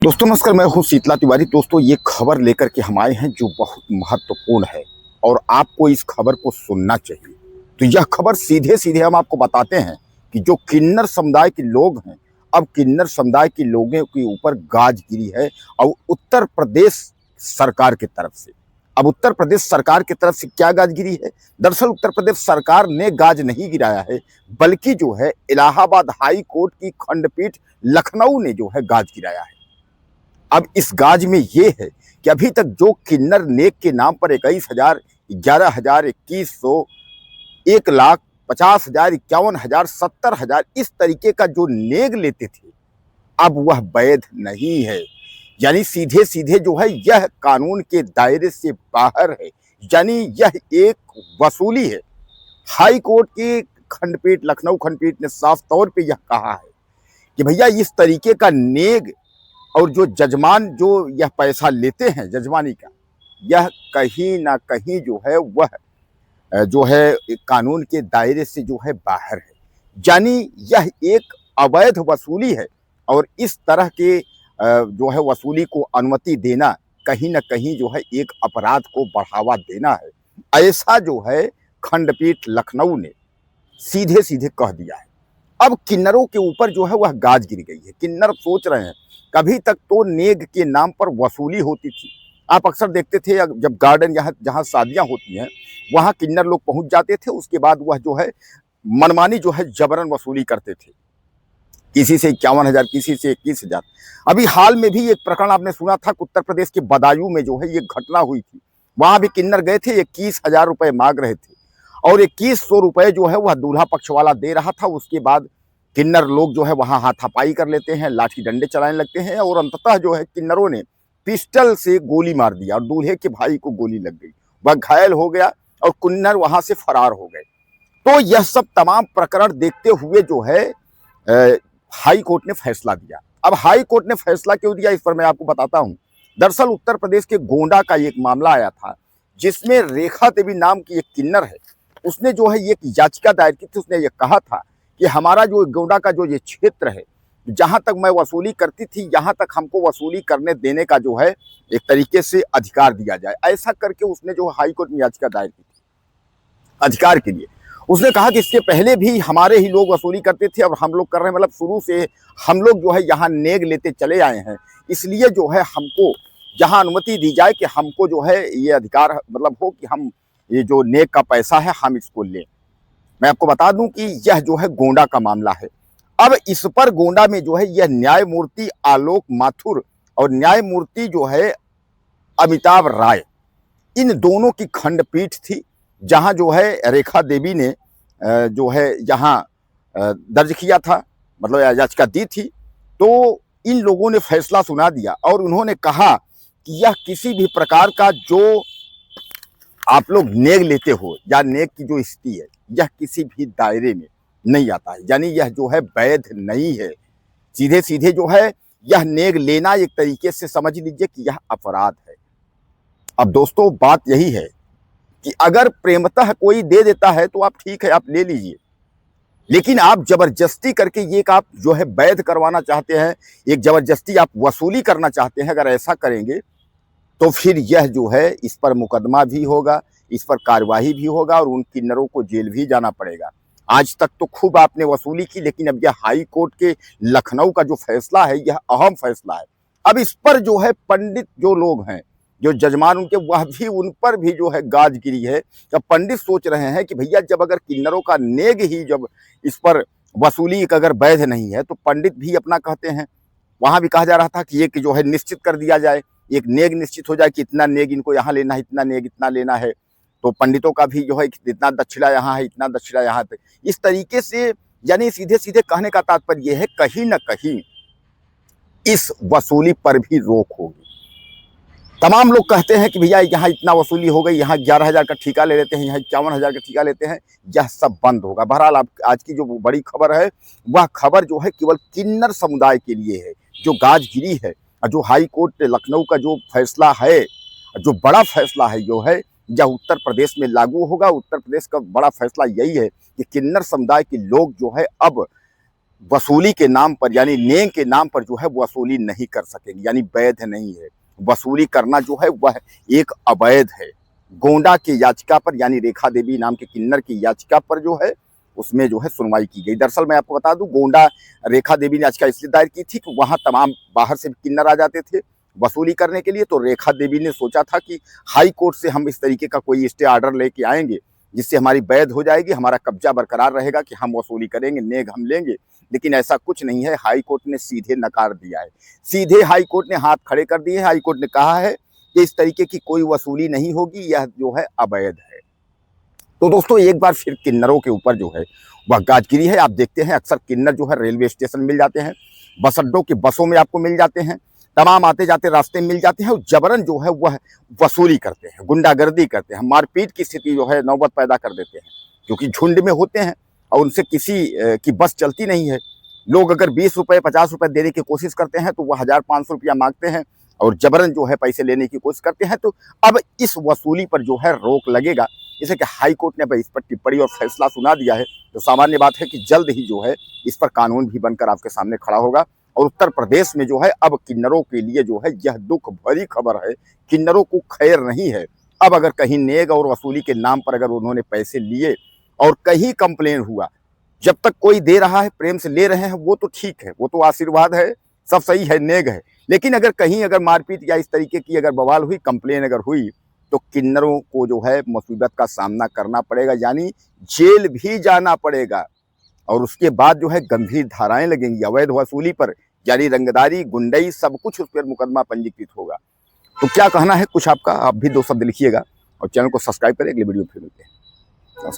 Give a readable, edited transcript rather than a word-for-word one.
दोस्तों नमस्कार, मैं हूं शीतला तिवारी। दोस्तों ये खबर लेकर के हम आए हैं जो बहुत महत्वपूर्ण है और आपको इस खबर को सुनना चाहिए। तो यह खबर सीधे सीधे हम आपको बताते हैं कि जो किन्नर समुदाय के लोग हैं, अब किन्नर समुदाय के लोगों के ऊपर गाज गिरी है और उत्तर प्रदेश सरकार की तरफ से। अब उत्तर प्रदेश सरकार की तरफ से क्या गाज गिरी है? दरअसल उत्तर प्रदेश सरकार ने गाज नहीं गिराया है, बल्कि जो है इलाहाबाद हाई कोर्ट की खंडपीठ लखनऊ ने जो है गाज गिराया है। अब इस गाज में ये है कि अभी तक जो किन्नर नेक के नाम पर 21,000, 11,000, 2,100, 1,00,000, 50,000, 51,000, 70,000 इस तरीके का जो नेग लेते थे, अब वह वैध नहीं है। यानी सीधे सीधे जो है यह कानून के दायरे से बाहर है, यानी यह एक वसूली है। हाई कोर्ट की खंडपीठ, लखनऊ खंडपीठ ने साफ तौर पे यह कहा है कि भैया इस तरीके का नेग और जो जजमान जो यह पैसा लेते हैं जजमानी का, यह कहीं ना कहीं जो है वह जो है कानून के दायरे से जो है बाहर है। यानी यह एक अवैध वसूली है और इस तरह के जो है वसूली को अनुमति देना कहीं ना कहीं जो है एक अपराध को बढ़ावा देना है। ऐसा जो है खंडपीठ लखनऊ ने सीधे सीधे कह दिया है। अब किन्नरों के ऊपर जो है वह गाज गिर गई है। किन्नर सोच रहे हैं, कभी तक तो नेग के नाम पर वसूली होती थी। आप अक्सर देखते थे जब गार्डन यहाँ जहाँ शादियाँ होती हैं, वहाँ किन्नर लोग पहुँच जाते थे, उसके बाद वह जो है मनमानी जो है जबरन वसूली करते थे। किसी से 51,000, किसी से 21,000। अभी हाल में भी एक प्रकरण आपने सुना था, उत्तर प्रदेश के बदायूं में जो है ये घटना हुई थी। वहां भी किन्नर गए थे, 21,000 रुपए मांग रहे थे और 2,100 रुपए जो है वह दूल्हा पक्ष वाला दे रहा था। उसके बाद किन्नर लोग जो है वहां हाथापाई कर लेते हैं, लाठी डंडे चलाने लगते हैं और अंततः जो है किन्नरों ने पिस्टल से गोली मार दिया और दूल्हे के भाई को गोली लग गई। वह घायल हो गया और किन्नर वहां से फरार हो गए। तो यह सब तमाम प्रकरण देखते हुए जो है हाई कोर्ट ने फैसला दिया। अब हाई कोर्ट ने फैसला क्यों दिया, इस पर मैं आपको बताता हूं। दरअसल उत्तर प्रदेश के गोंडा का एक मामला आया था, जिसमें रेखा देवी नाम की एक किन्नर है, उसने जो है एक याचिका दायर की थी। उसने ये कहा था कि हमारा जो गोंडा का जो ये क्षेत्र है, जहां तक मैं वसूली करती थी, यहां तक हमको वसूली करने देने का जो है एक तरीके से अधिकार दिया जाए। ऐसा करके उसने जो हाई कोर्ट में याचिका दायर की थी अधिकार के लिए। उसने कहा कि इसके पहले भी हमारे ही लोग वसूली करते थे और हम लोग कर रहे हैं, मतलब शुरू से हम लोग जो है यहाँ नेग लेते चले आए हैं, इसलिए जो है हमको यहाँ अनुमति दी जाए कि हमको जो है ये अधिकार मतलब हो कि हम ये जो नेग का पैसा है हम इसको लें। मैं आपको बता दूं कि यह जो है गोंडा का मामला है। अब इस पर गोंडा में जो है यह न्यायमूर्ति आलोक माथुर और न्यायमूर्ति जो है अमिताभ राय, इन दोनों की खंडपीठ थी, जहां जो है रेखा देवी ने जो है यहाँ दर्ज किया था, मतलब याचिका दी थी। तो इन लोगों ने फैसला सुना दिया और उन्होंने कहा कि यह किसी भी प्रकार का जो आप लोग नेग लेते हो या नेग की जो स्थिति है, यह किसी भी दायरे में नहीं आता है। यानी यह जो है वैध नहीं है। सीधे सीधे जो है यह नेग लेना एक तरीके से समझ लीजिए कि यह अपराध है। अब दोस्तों बात यही है कि अगर प्रेमतः कोई दे देता है तो आप ठीक है, आप ले लीजिए, लेकिन आप जबरदस्ती करके ये आप जो है वैध करवाना चाहते हैं, एक जबरदस्ती आप वसूली करना चाहते हैं, अगर ऐसा करेंगे तो फिर यह जो है इस पर मुकदमा भी होगा, इस पर कार्यवाही भी होगा और उन किन्नरों को जेल भी जाना पड़ेगा। आज तक तो खूब आपने वसूली की, लेकिन अब यह हाई कोर्ट के लखनऊ का जो फैसला है यह अहम फैसला है। अब इस पर जो है पंडित जो लोग हैं, जो जजमान उनके, वह भी उन पर भी जो है गाज गिरी है। जब पंडित सोच रहे हैं कि भैया जब अगर किन्नरों का नेग ही जब इस पर वसूली अगर वैध नहीं है तो पंडित भी अपना कहते हैं। वहां भी कहा जा रहा था कि एक जो है निश्चित कर दिया जाए, एक नेग निश्चित हो जाए कि इतना नेग इनको यहाँ लेना है, इतना नेग इतना लेना है। तो पंडितों का भी जो है इतना दक्षिणा यहाँ है, इतना दक्षिणा यहाँ पे, इस तरीके से। यानी सीधे सीधे कहने का तात्पर्य यह है कहीं ना कहीं इस वसूली पर भी रोक होगी। तमाम लोग कहते हैं कि भैया यहाँ इतना वसूली हो गई, यहाँ 11,000 का ठेका ले लेते हैं, यहाँ 51,000 का ठेका लेते हैं, यह सब बंद होगा। बहरहाल आप आज की जो बड़ी खबर है, वह खबर जो है केवल किन्नर समुदाय के लिए है, जो गाज गिरी है। जो हाई कोर्ट लखनऊ का जो फैसला है, जो बड़ा फैसला है जो है, यह उत्तर प्रदेश में लागू होगा। उत्तर प्रदेश का बड़ा फैसला यही है कि किन्नर समुदाय के लोग जो है अब वसूली के नाम पर यानी नेम के नाम पर जो है वसूली नहीं कर सकेंगे, यानी वैध नहीं है। वसूली करना जो है वह एक अवैध है। गोंडा की याचिका पर यानी रेखा देवी नाम के किन्नर की याचिका पर जो है उसमें जो है सुनवाई की गई। दरअसल मैं आपको बता दूं, गोंडा रेखा देवी ने याचिका इसलिए दायर की थी कि वहां तमाम बाहर से किन्नर आ जाते थे वसूली करने के लिए। तो रेखा देवी ने सोचा था कि हाई कोर्ट से हम इस तरीके का कोई स्टे ऑर्डर लेके आएंगे जिससे हमारी वैध हो जाएगी, हमारा कब्जा बरकरार रहेगा कि हम वसूली करेंगे, नेग हम लेंगे। लेकिन ऐसा कुछ नहीं है। हाई कोर्ट ने सीधे नकार दिया है। सीधे हाई कोर्ट ने हाथ खड़े कर दिए हैं। हाई कोर्ट ने कहा है कि इस तरीके की कोई वसूली नहीं होगी, यह जो है अवैध है। तो दोस्तों एक बार फिर किन्नरों के ऊपर जो है वह गाजगिरी है। आप देखते हैं अक्सर किन्नर जो है रेलवे स्टेशन मिल जाते हैं, बस अड्डों की बसों में आपको मिल जाते हैं, तमाम आते जाते रास्ते मिल जाते हैं और जबरन जो है वह वसूली करते हैं, गुंडागर्दी करते हैं, मारपीट की स्थिति जो है नौबत पैदा कर देते हैं, क्योंकि झुंड में होते हैं और उनसे किसी की बस चलती नहीं है। लोग अगर 20 रुपये 50 रुपये देने की कोशिश करते हैं तो वह 1500 रुपया मांगते हैं और जबरन जो है पैसे लेने की कोशिश करते हैं। तो अब इस वसूली पर जो है रोक लगेगा। जैसे कि हाई कोर्ट ने इस पर टिप्पणी और फैसला सुना दिया है, तो सामान्य बात है कि जल्द ही जो है इस पर कानून भी बनकर आपके सामने खड़ा होगा। और उत्तर प्रदेश में जो है अब किन्नरों के लिए जो है यह दुख भरी खबर है। किन्नरों को खैर नहीं है। अब अगर कहीं नेग और वसूली के नाम पर अगर उन्होंने पैसे लिए और कहीं कंप्लेन हुआ, जब तक कोई दे रहा है प्रेम से ले रहे हैं वो तो ठीक है, वो तो आशीर्वाद है, सब सही है, नेग है। लेकिन अगर कहीं अगर मारपीट या इस तरीके की अगर बवाल हुई, कंप्लेन अगर हुई, तो किन्नरों को जो है मुसीबत का सामना करना पड़ेगा, यानी जेल भी जाना पड़ेगा। और उसके बाद जो है गंभीर धाराएं लगेंगी अवैध वसूली पर, यानी रंगदारी, गुंडई, सब कुछ उस पर मुकदमा पंजीकृत होगा। तो क्या कहना है कुछ आपका, आप भी दो शब्द लिखिएगा और चैनल को सब्सक्राइब करें। अगले वीडियो फिर मिलते हैं।